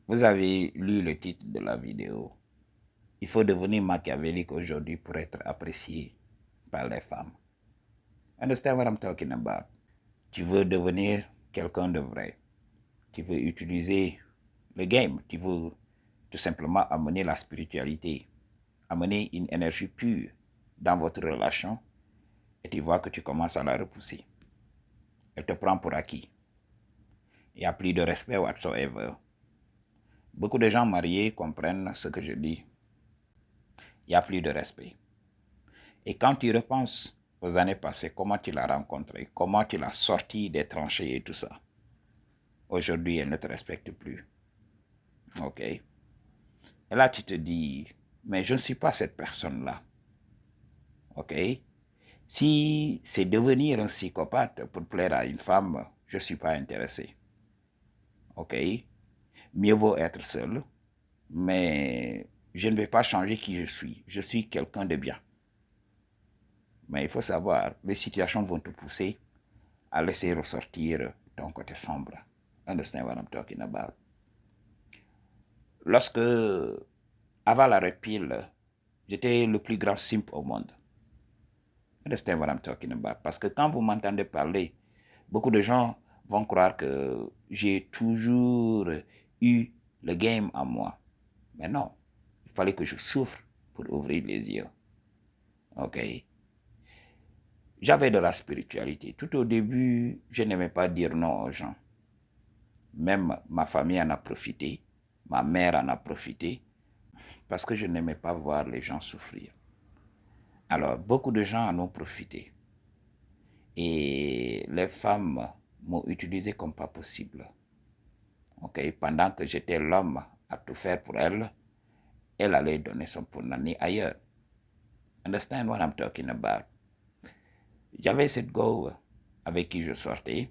Vous avez lu le titre de la vidéo. Il faut devenir machiavélique aujourd'hui pour être apprécié par les femmes. Understand what I'm talking about? Tu veux devenir quelqu'un de vrai. Tu veux utiliser le game. Tu veux tout simplement amener la spiritualité, amener une énergie pure dans votre relation et tu vois que tu commences à la repousser. Elle te prend pour acquis. Il n'y a plus de respect whatsoever. Beaucoup de gens mariés comprennent ce que je dis. Il n'y a plus de respect. Et quand tu repenses aux années passées, comment tu l'as rencontrée, comment tu l'as sortie des tranchées et tout ça, aujourd'hui, elle ne te respecte plus. OK? Et là, tu te dis, mais je ne suis pas cette personne-là. OK? Si c'est devenir un psychopathe pour plaire à une femme, je ne suis pas intéressé. OK? Mieux vaut être seul, mais je ne vais pas changer qui je suis. Je suis quelqu'un de bien. Mais il faut savoir, les situations vont te pousser à laisser ressortir ton côté sombre. Understand what I'm talking about? Lorsque, avant la repile, j'étais le plus grand simp au monde. Understand what I'm talking about? Parce que quand vous m'entendez parler, beaucoup de gens vont croire que j'ai toujours eu le game en moi. Mais non, il fallait que je souffre pour ouvrir les yeux. OK? J'avais de la spiritualité. Tout au début, je n'aimais pas dire non aux gens. Même ma famille en a profité, ma mère en a profité, parce que je n'aimais pas voir les gens souffrir. Alors, beaucoup de gens en ont profité. Et les femmes m'ont utilisé comme pas possible. Okay? Pendant que j'étais l'homme à tout faire pour elle, elle allait donner son punani ailleurs. Understand what I'm talking about? J'avais cette go avec qui je sortais.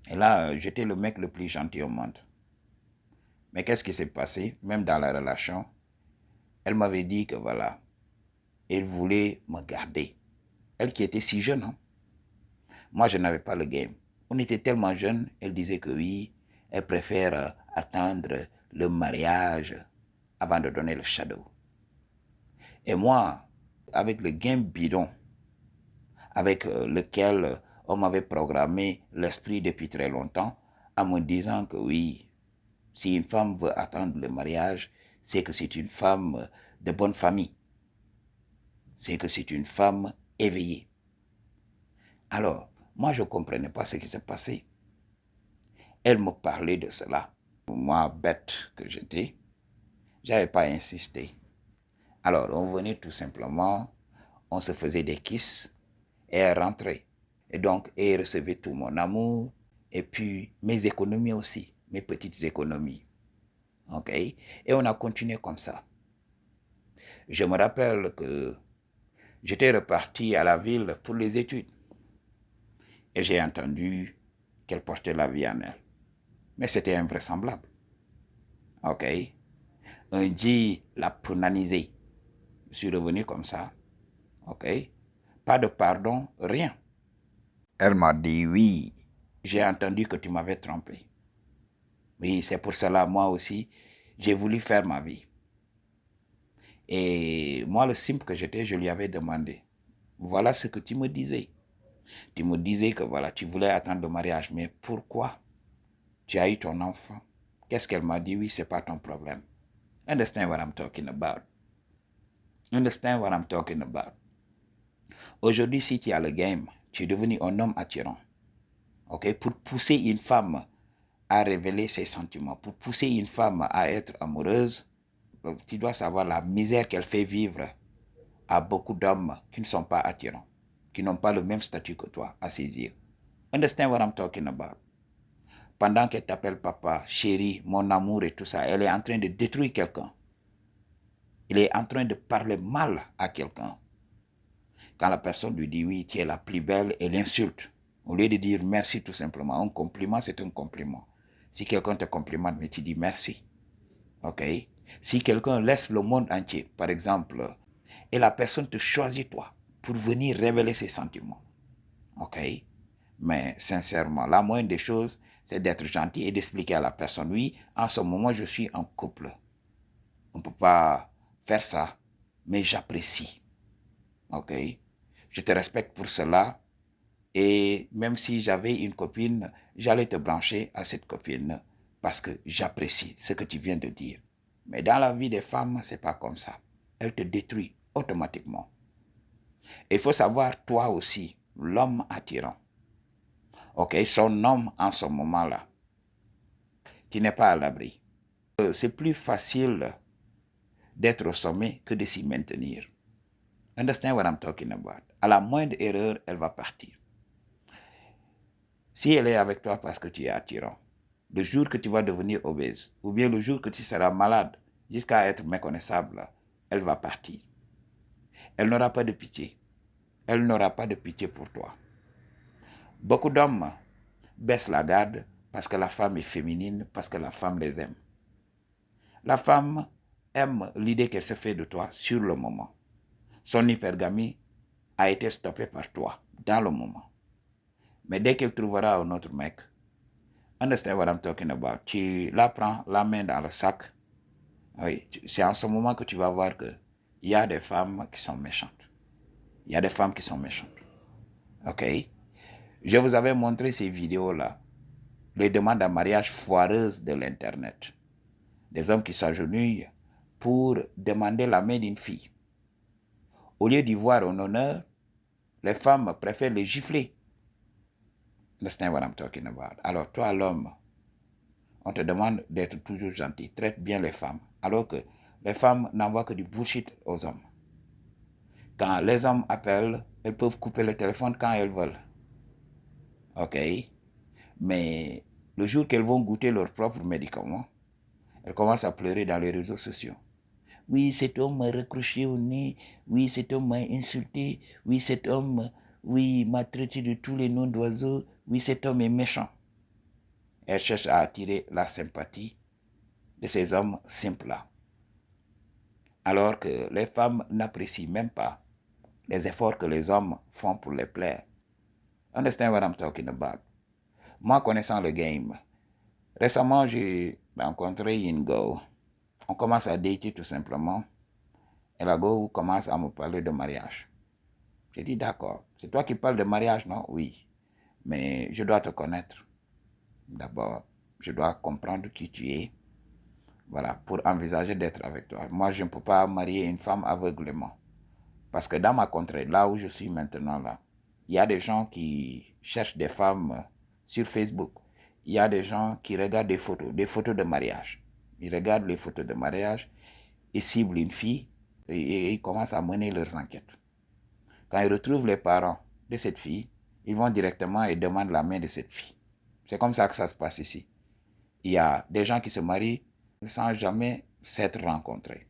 Et là, j'étais le mec le plus gentil au monde. Mais qu'est-ce qui s'est passé? Même dans la relation, elle m'avait dit que voilà, elle voulait me garder. Elle qui était si jeune, hein? Moi, je n'avais pas le game. On était tellement jeunes, elle disait que oui, elle préfère attendre le mariage avant de donner le shadow. Et moi, avec le game bidon, avec lequel on m'avait programmé l'esprit depuis très longtemps, en me disant que oui, si une femme veut attendre le mariage, c'est que c'est une femme de bonne famille. C'est que c'est une femme éveillée. Alors, moi, je ne comprenais pas ce qui s'est passé. Elle me parlait de cela. Moi, bête que j'étais, je n'avais pas insisté. Alors, on venait tout simplement, on se faisait des kisses et elle rentrait. Et donc, elle recevait tout mon amour et puis mes économies aussi, mes petites économies. OK? Et on a continué comme ça. Je me rappelle que j'étais reparti à la ville pour les études. Et j'ai entendu qu'elle portait la vie en elle. Mais c'était invraisemblable. OK? Un dit l'a pénalisé. Je suis revenu comme ça. OK? Pas de pardon, rien. Elle m'a dit oui. J'ai entendu que tu m'avais trompé. Oui, c'est pour cela, moi aussi, j'ai voulu faire ma vie. Et moi, le simple que j'étais, je lui avais demandé. Voilà ce que tu me disais. Tu me disais que voilà, tu voulais attendre le mariage. Mais pourquoi? Tu as eu ton enfant. Qu'est-ce qu'elle m'a dit? Oui, c'est pas ton problème. Understand what I'm talking about? Understand what I'm talking about? Aujourd'hui, si tu as le game, tu es devenu un homme attirant. OK? Pour pousser une femme à révéler ses sentiments, pour pousser une femme à être amoureuse, tu dois savoir la misère qu'elle fait vivre à beaucoup d'hommes qui ne sont pas attirants, qui n'ont pas le même statut que toi à ses yeux. Understand what I'm talking about? Pendant qu'elle t'appelle papa, chéri, mon amour et tout ça, elle est en train de détruire quelqu'un. Elle est en train de parler mal à quelqu'un. Quand la personne lui dit oui, tu es la plus belle, elle insulte. Au lieu de dire merci tout simplement, un compliment, c'est un compliment. Si quelqu'un te complimente, mais tu dis merci. OK? Si quelqu'un laisse le monde entier, par exemple, et la personne te choisit toi pour venir révéler ses sentiments. OK? Mais sincèrement, la moindre des choses, c'est d'être gentil et d'expliquer à la personne, oui, en ce moment, je suis en couple. On ne peut pas faire ça, mais j'apprécie. Ok? Je te respecte pour cela. Et même si j'avais une copine, j'allais te brancher à cette copine parce que j'apprécie ce que tu viens de dire. Mais dans la vie des femmes, c'est pas comme ça. Elle te détruit automatiquement. Et il faut savoir, toi aussi, l'homme attirant. Ok, son homme en ce moment-là, qui n'est pas à l'abri. C'est plus facile d'être au sommet que de s'y maintenir. Understand what I'm talking about? À la moindre erreur, elle va partir. Si elle est avec toi parce que tu es attirant, le jour que tu vas devenir obèse, ou bien le jour que tu seras malade, jusqu'à être méconnaissable, elle va partir. Elle n'aura pas de pitié. Elle n'aura pas de pitié pour toi. Beaucoup d'hommes baissent la garde parce que la femme est féminine, parce que la femme les aime. La femme aime l'idée qu'elle se fait de toi sur le moment. Son hypergamie a été stoppée par toi dans le moment. Mais dès qu'elle trouvera un autre mec, understand what I'm talking about, tu la prends la main dans le sac. Oui, c'est en ce moment que tu vas voir qu'il y a des femmes qui sont méchantes. Il y a des femmes qui sont méchantes. Ok? Je vous avais montré ces vidéos-là. Les demandes en mariage foireuses de l'Internet. Des hommes qui s'agenouillent pour demander la main d'une fille. Au lieu d'y voir un honneur, les femmes préfèrent les gifler. Understand what I'm talking about? Alors, toi, l'homme, on te demande d'être toujours gentil. Traite bien les femmes. Alors que les femmes n'envoient que du bullshit aux hommes. Quand les hommes appellent, elles peuvent couper le téléphone quand elles veulent. Ok? Mais le jour qu'elles vont goûter leurs propres médicaments, elles commencent à pleurer dans les réseaux sociaux. Oui, cet homme m'a recroché au nez. Oui, cet homme m'a insulté. Oui, cet homme, oui, m'a traité de tous les noms d'oiseaux. Oui, cet homme est méchant. Elles cherchent à attirer la sympathie de ces hommes simples-là. Alors que les femmes n'apprécient même pas les efforts que les hommes font pour les plaire. Understand what I'm talking about? Moi, connaissant le game, récemment, j'ai rencontré une go. On commence à dater tout simplement. Et la go commence à me parler de mariage. J'ai dit, d'accord. C'est toi qui parles de mariage, non? Oui. Mais je dois te connaître. D'abord, je dois comprendre qui tu es. Voilà, pour envisager d'être avec toi. Moi, je ne peux pas marier une femme aveuglément. Parce que dans ma contrée, là où je suis maintenant, là, il y a des gens qui cherchent des femmes sur Facebook. Il y a des gens qui regardent des photos de mariage. Ils regardent les photos de mariage, ils ciblent une fille et ils commencent à mener leurs enquêtes. Quand ils retrouvent les parents de cette fille, ils vont directement et demandent la main de cette fille. C'est comme ça que ça se passe ici. Il y a des gens qui se marient sans jamais s'être rencontrés.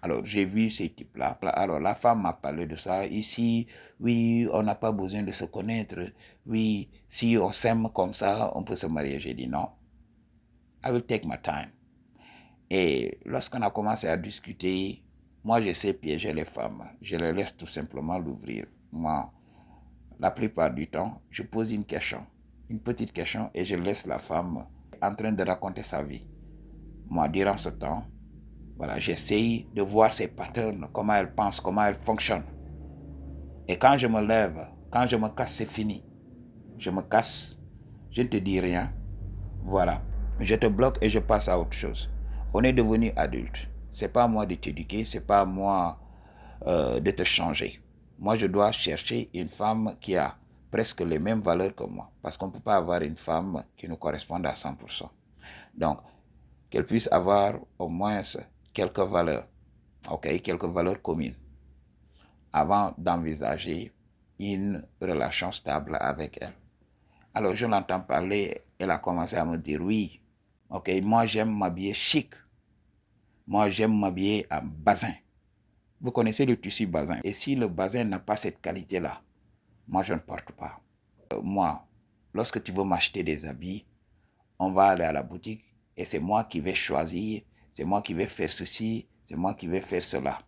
Alors, j'ai vu ces types-là. Alors, la femme m'a parlé de ça. Ici, oui, on n'a pas besoin de se connaître. Oui, si on s'aime comme ça, on peut se marier. J'ai dit non. I will take my time. Et lorsqu'on a commencé à discuter, moi, je sais piéger les femmes. Je les laisse tout simplement l'ouvrir. Moi, la plupart du temps, je pose une question, une petite question, et je laisse la femme en train de raconter sa vie. Moi, durant ce temps, voilà, j'essaye de voir ses patterns, comment elle pense, comment elle fonctionne. Et quand je me lève, quand je me casse, c'est fini. Je me casse, je ne te dis rien. Voilà, je te bloque et je passe à autre chose. On est devenu adulte. C'est pas à moi de t'éduquer, c'est pas à moi de te changer. Moi, je dois chercher une femme qui a presque les mêmes valeurs que moi. Parce qu'on ne peut pas avoir une femme qui nous corresponde à 100%. Donc, qu'elle puisse avoir au moins quelques valeurs, ok, quelques valeurs communes, avant d'envisager une relation stable avec elle. Alors, je l'entends parler, elle a commencé à me dire oui, ok, moi j'aime m'habiller chic, moi j'aime m'habiller en bazin. Vous connaissez le tissu bazin. Et si le bazin n'a pas cette qualité-là, moi je ne porte pas. Moi, lorsque tu veux m'acheter des habits, on va aller à la boutique et c'est moi qui vais choisir, c'est moi qui vais faire ceci, c'est moi qui vais faire cela.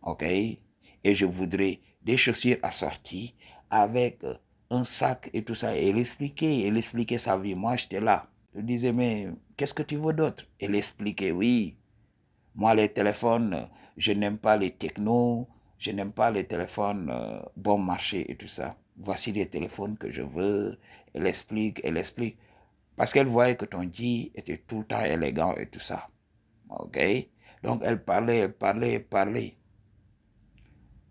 Ok? Et je voudrais des chaussures assorties avec un sac et tout ça. Et elle expliquait sa vie. Moi, j'étais là. Je disais, mais qu'est-ce que tu veux d'autre? Elle expliquait, oui, moi, les téléphones, je n'aime pas les technos, je n'aime pas les téléphones bon marché et tout ça. Voici les téléphones que je veux. Elle explique, elle explique. Parce qu'elle voyait que ton dit était tout le temps élégant et tout ça. OK? Donc, elle parlait, elle parlait, elle parlait.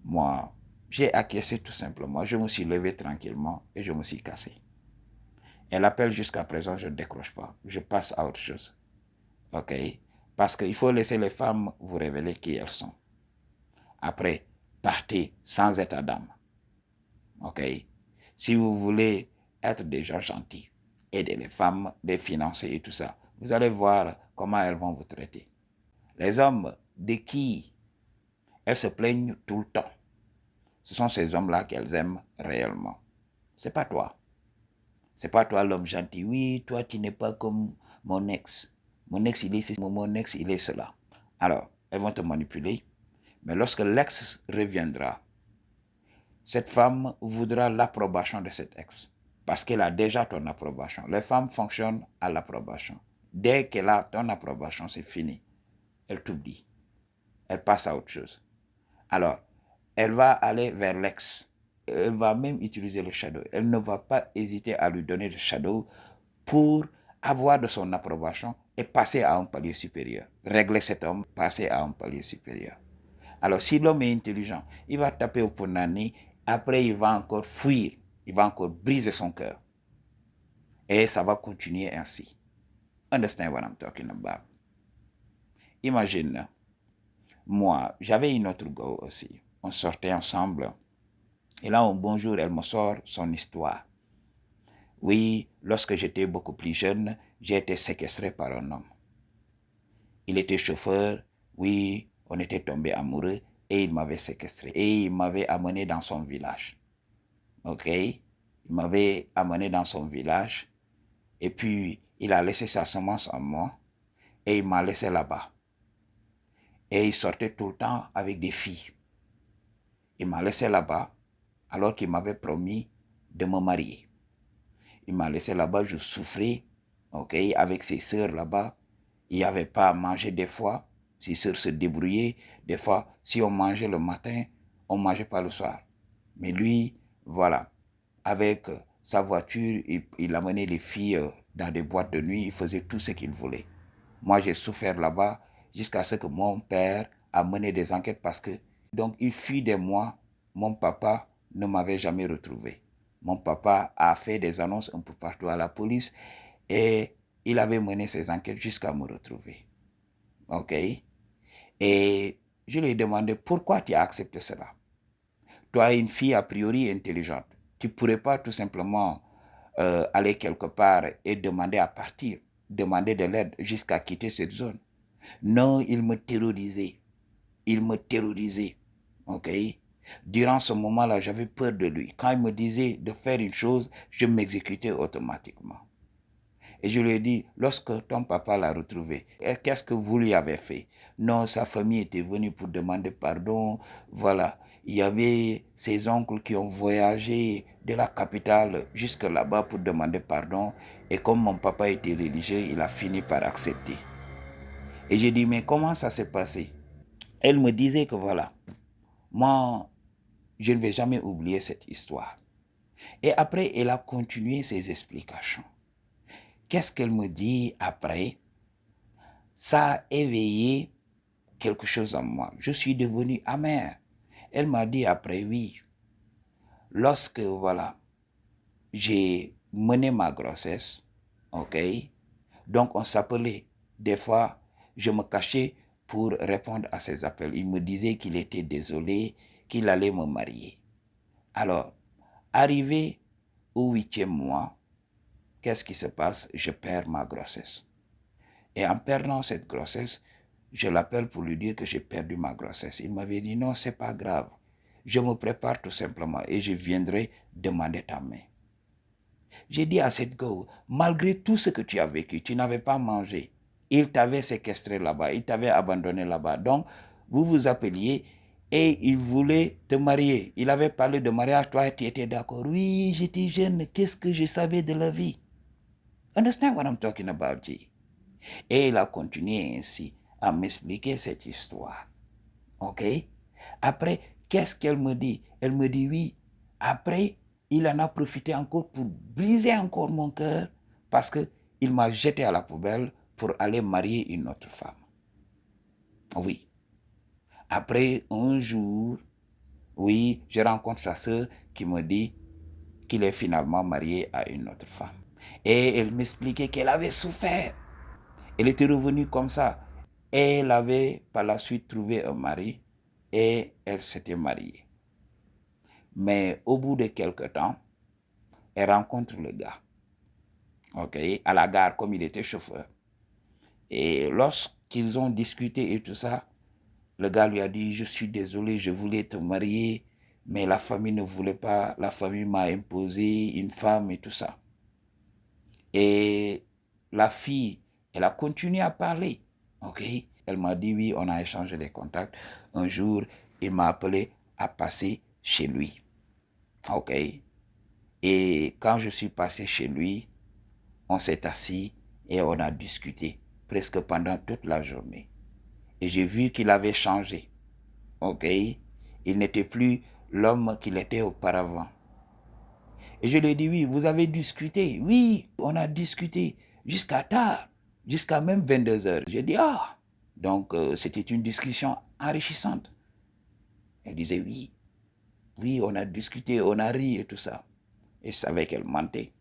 Moi, j'ai acquiescé tout simplement. Je me suis levé tranquillement et je me suis cassé. Elle appelle jusqu'à présent, je ne décroche pas. Je passe à autre chose. OK? Parce qu'il faut laisser les femmes vous révéler qui elles sont. Après, partez sans état d'âme. OK? Si vous voulez être des gens gentils, aider les femmes, les financer et tout ça, vous allez voir comment elles vont vous traiter. Les hommes de qui elles se plaignent tout le temps, ce sont ces hommes-là qu'elles aiment réellement. C'est pas toi. C'est pas toi l'homme gentil. Oui, toi tu n'es pas comme mon ex. Mon ex il est ceci, mon ex il est cela. Alors, elles vont te manipuler. Mais lorsque l'ex reviendra, cette femme voudra l'approbation de cet ex. Parce qu'elle a déjà ton approbation. Les femmes fonctionnent à l'approbation. Dès qu'elle a ton approbation, c'est fini. Elle t'oublie. Elle passe à autre chose. Alors, elle va aller vers l'ex. Elle va même utiliser le shadow. Elle ne va pas hésiter à lui donner le shadow pour avoir de son approbation et passer à un palier supérieur. Régler cet homme, passer à un palier supérieur. Alors, si l'homme est intelligent, il va taper au punani, après il va encore fuir, il va encore briser son cœur. Et ça va continuer ainsi. Understand what I'm talking about? Imagine, moi, j'avais une autre go aussi. On sortait ensemble. Et là, un bon jour, elle me sort son histoire. Oui, lorsque j'étais beaucoup plus jeune, j'ai été séquestré par un homme. Il était chauffeur, oui, on était tombés amoureux et il m'avait séquestré. Et il m'avait amené dans son village. OK? Il m'avait amené dans son village et puis il a laissé sa semence en moi et il m'a laissé là-bas. Et il sortait tout le temps avec des filles. Il m'a laissé là-bas alors qu'il m'avait promis de me marier. Il m'a laissé là-bas, je souffrais, ok, avec ses sœurs là-bas. Il n'y avait pas à manger des fois. Ses sœurs se débrouillaient. Des fois, si on mangeait le matin, on ne mangeait pas le soir. Mais lui, voilà, avec sa voiture, il amenait les filles dans des boîtes de nuit. Il faisait tout ce qu'il voulait. Moi, j'ai souffert là-bas jusqu'à ce que mon père a mené des enquêtes parce que, donc, il fut des mois, mon papa ne m'avait jamais retrouvé. Mon papa a fait des annonces un peu partout à la police et il avait mené ses enquêtes jusqu'à me retrouver. OK? Et je lui ai demandé pourquoi tu as accepté cela. Toi, une fille a priori intelligente. Tu ne pourrais pas tout simplement aller quelque part et demander à partir, demander de l'aide jusqu'à quitter cette zone. Non, il me terrorisait. Il me terrorisait. OK? Durant ce moment-là, j'avais peur de lui. Quand il me disait de faire une chose, je m'exécutais automatiquement. Et je lui ai dit, lorsque ton papa l'a retrouvé, qu'est-ce que vous lui avez fait? Non, sa famille était venue pour demander pardon. Voilà. Il y avait ses oncles qui ont voyagé de la capitale jusque là-bas pour demander pardon. Et comme mon papa était religieux, il a fini par accepter. Et j'ai dit, mais comment ça s'est passé? Elle me disait que voilà, moi, je ne vais jamais oublier cette histoire. Et après, elle a continué ses explications. Qu'est-ce qu'elle me dit après? Ça a éveillé quelque chose en moi. Je suis devenu amer. Elle m'a dit après, oui, lorsque, voilà, j'ai mené ma grossesse, ok, donc on s'appelait. Des fois, je me cachais pour répondre à ses appels. Il me disait qu'il était désolé, qu'il allait me marier. Alors, arrivé au 8e mois, qu'est-ce qui se passe? Je perds ma grossesse. Et en perdant cette grossesse, je l'appelle pour lui dire que j'ai perdu ma grossesse. Il m'avait dit non, c'est pas grave. Je me prépare tout simplement et je viendrai demander ta main. J'ai dit à cette go, malgré tout ce que tu as vécu, tu n'avais pas mangé. Il t'avait séquestré là-bas, il t'avait abandonné là-bas. Donc, vous vous appeliez et il voulait te marier. Il avait parlé de mariage, toi tu étais d'accord. Oui, j'étais jeune, qu'est-ce que je savais de la vie? Understand what I'm talking about, G? Et il a continué ainsi à m'expliquer cette histoire. OK? Après, qu'est-ce qu'elle me dit? Elle me dit oui. Après, il en a profité encore pour briser encore mon cœur parce qu'il m'a jeté à la poubelle pour aller marier une autre femme. Oui. Après, un jour, oui, je rencontre sa sœur qui me dit qu'il est finalement marié à une autre femme. Et elle m'expliquait qu'elle avait souffert. Elle était revenue comme ça. Elle avait par la suite trouvé un mari et elle s'était mariée. Mais au bout de quelque temps, elle rencontre le gars, ok, à la gare comme il était chauffeur. Et lorsqu'ils ont discuté et tout ça, le gars lui a dit, je suis désolé, je voulais te marier, mais la famille ne voulait pas, la famille m'a imposé une femme et tout ça. Et la fille, elle a continué à parler, ok. Elle m'a dit oui, on a échangé les contacts. Un jour, il m'a appelé à passer chez lui, ok. Et quand je suis passé chez lui, on s'est assis et on a discuté presque pendant toute la journée. Et j'ai vu qu'il avait changé. Ok? Il n'était plus l'homme qu'il était auparavant. Et je lui ai dit, oui, vous avez discuté. Oui, on a discuté jusqu'à tard, jusqu'à même 22 heures. J'ai dit, ah, donc c'était une discussion enrichissante. Elle disait, oui, oui, on a discuté, on a ri et tout ça. Et je savais qu'elle mentait.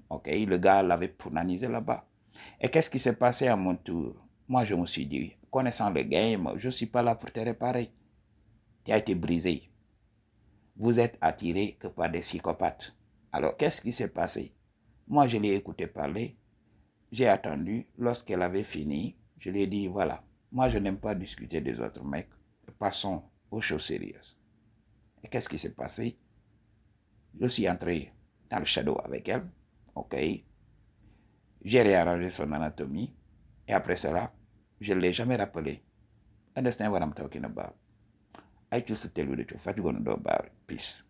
Ok, le gars l'avait punanisé là-bas. Et qu'est-ce qui s'est passé à mon tour? Moi, je me suis dit, connaissant le game, je ne suis pas là pour te réparer. Tu as été brisé. Vous êtes attiré que par des psychopathes. Alors, qu'est-ce qui s'est passé? Moi, je l'ai écouté parler. J'ai attendu. Lorsqu'elle avait fini, je lui ai dit, voilà, moi, je n'aime pas discuter des autres mecs. Passons aux choses sérieuses. Et qu'est-ce qui s'est passé? Je suis entré dans le shadow avec elle. Ok. J'ai réarrangé son anatomie. Et après cela, je ne l'ai jamais rappelé. Understand what I'm talking about? I choose to tell you the truth. What you gonna do about it? Peace.